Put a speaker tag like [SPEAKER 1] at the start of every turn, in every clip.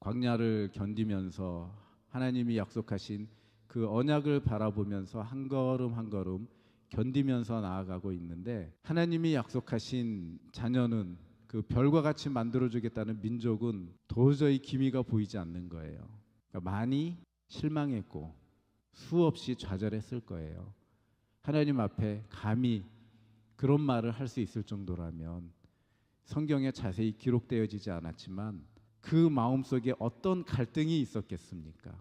[SPEAKER 1] 광야를 견디면서 하나님이 약속하신 그 언약을 바라보면서 한 걸음 한 걸음 견디면서 나아가고 있는데, 하나님이 약속하신 자녀는, 그 별과 같이 만들어주겠다는 민족은 도저히 기미가 보이지 않는 거예요. 그러니까 많이 실망했고 수없이 좌절했을 거예요. 하나님 앞에 감히 그런 말을 할 수 있을 정도라면, 성경에 자세히 기록되어지지 않았지만 그 마음속에 어떤 갈등이 있었겠습니까?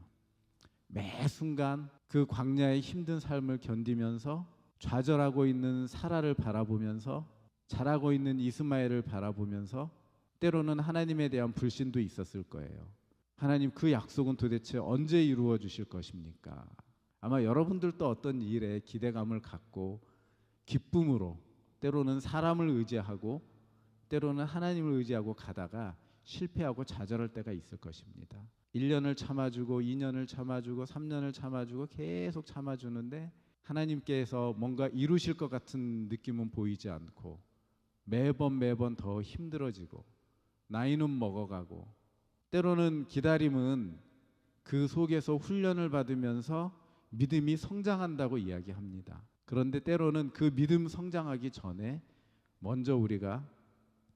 [SPEAKER 1] 매 순간 그 광야의 힘든 삶을 견디면서 좌절하고 있는 사라를 바라보면서, 자라고 있는 이스마엘을 바라보면서 때로는 하나님에 대한 불신도 있었을 거예요. 하나님, 그 약속은 도대체 언제 이루어 주실 것입니까? 아마 여러분들도 어떤 일에 기대감을 갖고 기쁨으로, 때로는 사람을 의지하고 때로는 하나님을 의지하고 가다가 실패하고 좌절할 때가 있을 것입니다. 1년을 참아주고 2년을 참아주고 3년을 참아주고 계속 참아주는데 하나님께서 뭔가 이루실 것 같은 느낌은 보이지 않고 매번 더 힘들어지고 나이는 먹어가고, 때로는 기다림은 그 속에서 훈련을 받으면서 믿음이 성장한다고 이야기합니다. 그런데 때로는 그 믿음 성장하기 전에 먼저 우리가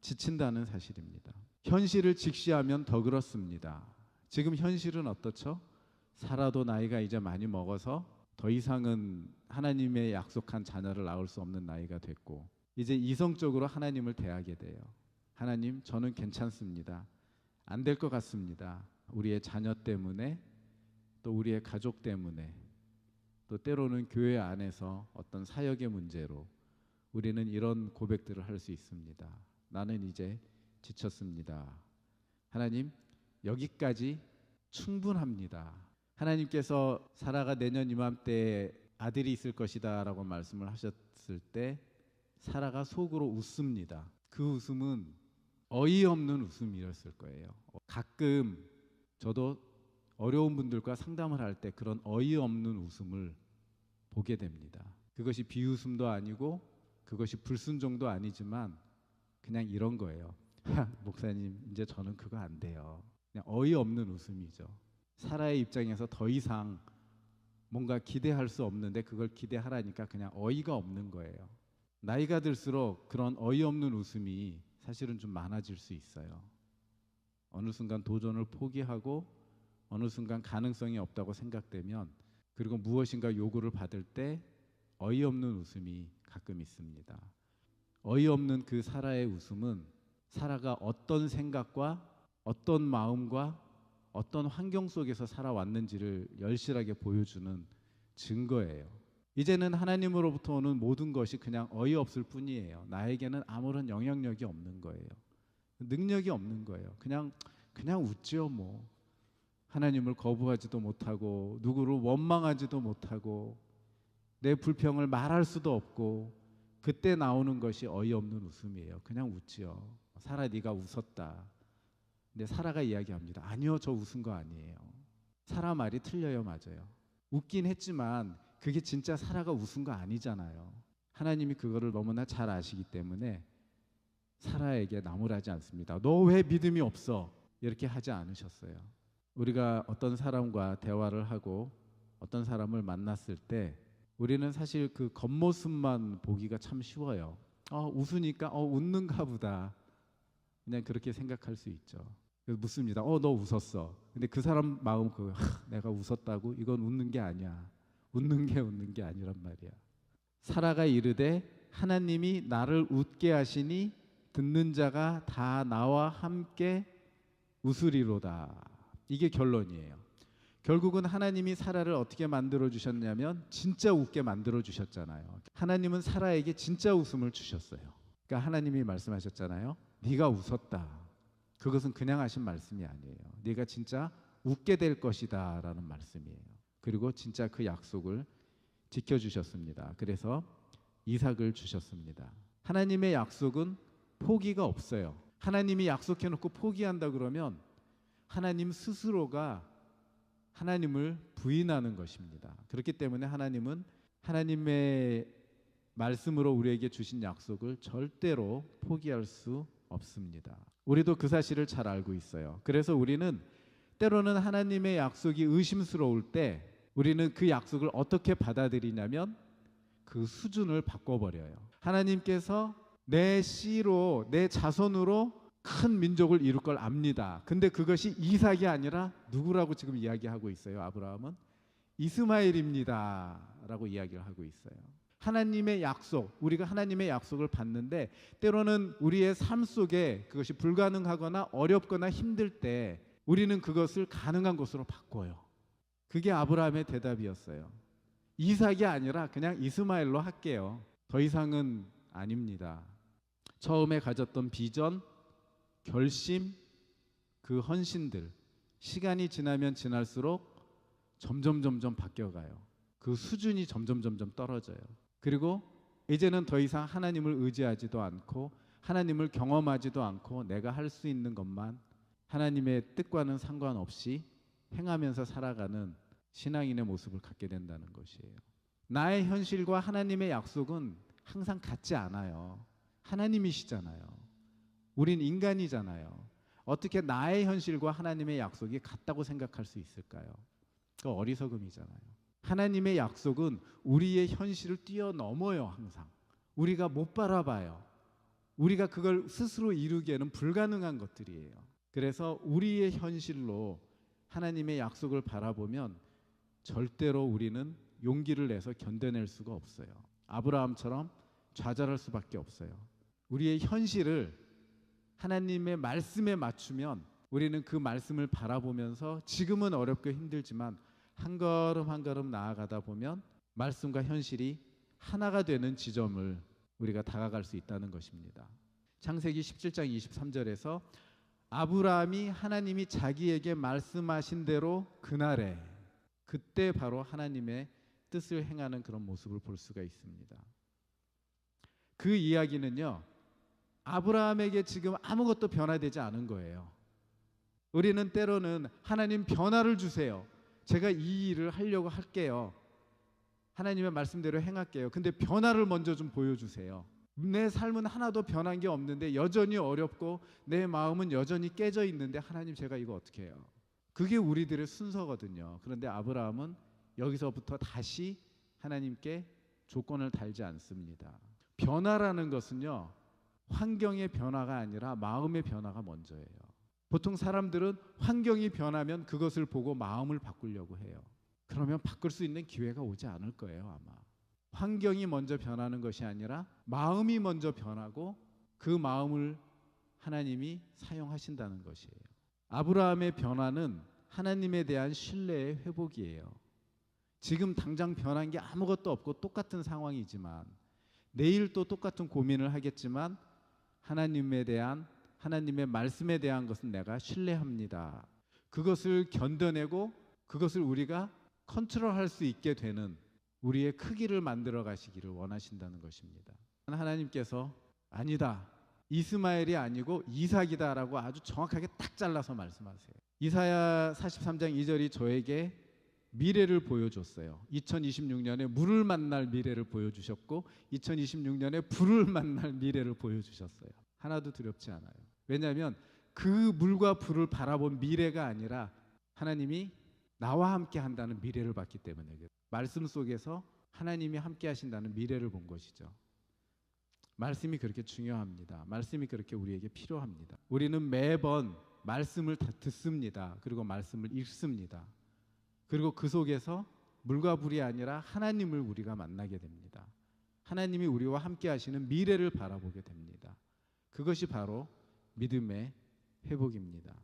[SPEAKER 1] 지친다는 사실입니다. 현실을 직시하면 더 그렇습니다. 지금 현실은 어떻죠? 살아도 나이가 이제 많이 먹어서 더 이상은 하나님의 약속한 자녀를 낳을 수 없는 나이가 됐고, 이제 이성적으로 하나님을 대하게 돼요. 하나님, 저는 괜찮습니다. 안 될 것 같습니다. 우리의 자녀 때문에, 또 우리의 가족 때문에, 또 때로는 교회 안에서 어떤 사역의 문제로 우리는 이런 고백들을 할 수 있습니다. 나는 이제 지쳤습니다. 하나님, 여기까지 충분합니다. 하나님께서 사라가 내년 이맘때에 아들이 있을 것이다 라고 말씀을 하셨을 때 사라가 속으로 웃습니다. 그 웃음은 어이없는 웃음이었을 거예요. 가끔 저도 어려운 분들과 상담을 할 때 그런 어이없는 웃음을 보게 됩니다. 그것이 비웃음도 아니고 그것이 불순종도 아니지만 그냥 이런 거예요. 목사님, 이제 저는 그거 안 돼요. 그냥 어이없는 웃음이죠. 사라의 입장에서 더 이상 뭔가 기대할 수 없는데 그걸 기대하라니까 그냥 어이가 없는 거예요. 나이가 들수록 그런 어이없는 웃음이 사실은 좀 많아질 수 있어요. 어느 순간 도전을 포기하고 어느 순간 가능성이 없다고 생각되면, 그리고 무엇인가 요구를 받을 때 어이없는 웃음이 가끔 있습니다. 어이없는 그 사라의 웃음은 사라가 어떤 생각과 어떤 마음과 어떤 환경 속에서 살아왔는지를 열실하게 보여주는 증거예요. 이제는 하나님으로부터 오는 모든 것이 그냥 어이없을 뿐이에요. 나에게는 아무런 영향력이 없는 거예요. 능력이 없는 거예요. 그냥 웃지요 뭐. 하나님을 거부하지도 못하고 누구를 원망하지도 못하고 내 불평을 말할 수도 없고, 그때 나오는 것이 어이없는 웃음이에요. 그냥 웃지요. 사라, 네가 웃었다. 근데 사라가 이야기합니다. 아니요, 저 웃은 거 아니에요. 사라 말이 틀려요. 맞아요. 웃긴 했지만 그게 진짜 사라가 웃은 거 아니잖아요. 하나님이 그거를 너무나 잘 아시기 때문에 사라에게 나무라지 않습니다. 너 왜 믿음이 없어? 이렇게 하지 않으셨어요. 우리가 어떤 사람과 대화를 하고 어떤 사람을 만났을 때 우리는 사실 그 겉모습만 보기가 참 쉬워요. 웃으니까 웃는가 보다. 그냥 그렇게 생각할 수 있죠. 그래서 묻습니다. 너 웃었어. 근데 그 사람 마음 내가 웃었다고? 이건 웃는 게 아니야. 웃는 게 아니란 말이야. 사라가 이르되 하나님이 나를 웃게 하시니 듣는 자가 다 나와 함께 웃으리로다. 이게 결론이에요. 결국은 하나님이 사라를 어떻게 만들어 주셨냐면 진짜 웃게 만들어 주셨잖아요. 하나님은 사라에게 진짜 웃음을 주셨어요. 그러니까 하나님이 말씀하셨잖아요. 네가 웃었다. 그것은 그냥 하신 말씀이 아니에요. 네가 진짜 웃게 될 것이다 라는 말씀이에요. 그리고 진짜 그 약속을 지켜주셨습니다. 그래서 이삭을 주셨습니다. 하나님의 약속은 포기가 없어요. 하나님이 약속해놓고 포기한다 그러면 하나님 스스로가 하나님을 부인하는 것입니다. 그렇기 때문에 하나님은 하나님의 말씀으로 우리에게 주신 약속을 절대로 포기할 수 없습니다. 우리도 그 사실을 잘 알고 있어요. 그래서 우리는 때로는 하나님의 약속이 의심스러울 때 우리는 그 약속을 어떻게 받아들이냐면 그 수준을 바꿔버려요. 하나님께서 내 씨로, 내 자손으로 큰 민족을 이룰 걸 압니다. 근데 그것이 이삭이 아니라 누구라고 지금 이야기하고 있어요? 아브라함은 이스마엘입니다 라고 이야기를 하고 있어요. 하나님의 약속, 우리가 하나님의 약속을 받는데 때로는 우리의 삶 속에 그것이 불가능하거나 어렵거나 힘들 때 우리는 그것을 가능한 것으로 바꿔요. 그게 아브라함의 대답이었어요. 이삭이 아니라 그냥 이스마엘로 할게요. 더 이상은 아닙니다. 처음에 가졌던 비전, 결심, 그 헌신들, 시간이 지나면 지날수록 점점 바뀌어가요. 그 수준이 점점 떨어져요. 그리고 이제는 더 이상 하나님을 의지하지도 않고 하나님을 경험하지도 않고 내가 할 수 있는 것만 하나님의 뜻과는 상관없이 행하면서 살아가는 신앙인의 모습을 갖게 된다는 것이에요. 나의 현실과 하나님의 약속은 항상 같지 않아요. 하나님이시잖아요. 우린 인간이잖아요. 어떻게 나의 현실과 하나님의 약속이 같다고 생각할 수 있을까요? 그 어리석음이잖아요. 하나님의 약속은 우리의 현실을 뛰어넘어요. 항상 우리가 못 바라봐요. 우리가 그걸 스스로 이루기에는 불가능한 것들이에요. 그래서 우리의 현실로 하나님의 약속을 바라보면 절대로 우리는 용기를 내서 견뎌낼 수가 없어요. 아브라함처럼 좌절할 수밖에 없어요. 우리의 현실을 하나님의 말씀에 맞추면 우리는 그 말씀을 바라보면서 지금은 어렵고 힘들지만 한 걸음 한 걸음 나아가다 보면 말씀과 현실이 하나가 되는 지점을 우리가 다가갈 수 있다는 것입니다. 창세기 17장 23절에서 아브라함이 하나님이 자기에게 말씀하신 대로 그날에 그때 바로 하나님의 뜻을 행하는 그런 모습을 볼 수가 있습니다. 그 이야기는요, 아브라함에게 지금 아무것도 변화되지 않은 거예요. 우리는 때로는 하나님 변화를 주세요. 제가 이 일을 하려고 할게요. 하나님의 말씀대로 행할게요. 근데 변화를 먼저 좀 보여주세요. 내 삶은 하나도 변한 게 없는데 여전히 어렵고 내 마음은 여전히 깨져 있는데 하나님 제가 이거 어떻게 해요? 그게 우리들의 순서거든요. 그런데 아브라함은 여기서부터 다시 하나님께 조건을 달지 않습니다. 변화라는 것은요, 환경의 변화가 아니라 마음의 변화가 먼저예요. 보통 사람들은 환경이 변하면 그것을 보고 마음을 바꾸려고 해요. 그러면 바꿀 수 있는 기회가 오지 않을 거예요. 아마 환경이 먼저 변하는 것이 아니라 마음이 먼저 변하고 그 마음을 하나님이 사용하신다는 것이에요. 아브라함의 변화는 하나님에 대한 신뢰의 회복이에요. 지금 당장 변한 게 아무것도 없고 똑같은 상황이지만 내일 또 똑같은 고민을 하겠지만 하나님에 대한, 하나님의 말씀에 대한 것은 내가 신뢰합니다. 그것을 견뎌내고 그것을 우리가 컨트롤할 수 있게 되는 우리의 크기를 만들어 가시기를 원하신다는 것입니다. 하나님께서 아니다, 이스마엘이 아니고 이삭이다 라고 아주 정확하게 딱 잘라서 말씀하세요. 이사야 43장 2절이 저에게 미래를 보여줬어요. 2026년에 물을 만날 미래를 보여주셨고 2026년에 불을 만날 미래를 보여주셨어요. 하나도 두렵지 않아요. 왜냐하면 그 물과 불을 바라본 미래가 아니라 하나님이 나와 함께 한다는 미래를 봤기 때문에 말씀 속에서 하나님이 함께 하신다는 미래를 본 것이죠. 말씀이 그렇게 중요합니다. 말씀이 그렇게 우리에게 필요합니다. 우리는 매번 말씀을 듣습니다. 그리고 말씀을 읽습니다. 그리고 그 속에서 물과 불이 아니라 하나님을 우리가 만나게 됩니다. 하나님이 우리와 함께 하시는 미래를 바라보게 됩니다. 그것이 바로 믿음의 회복입니다.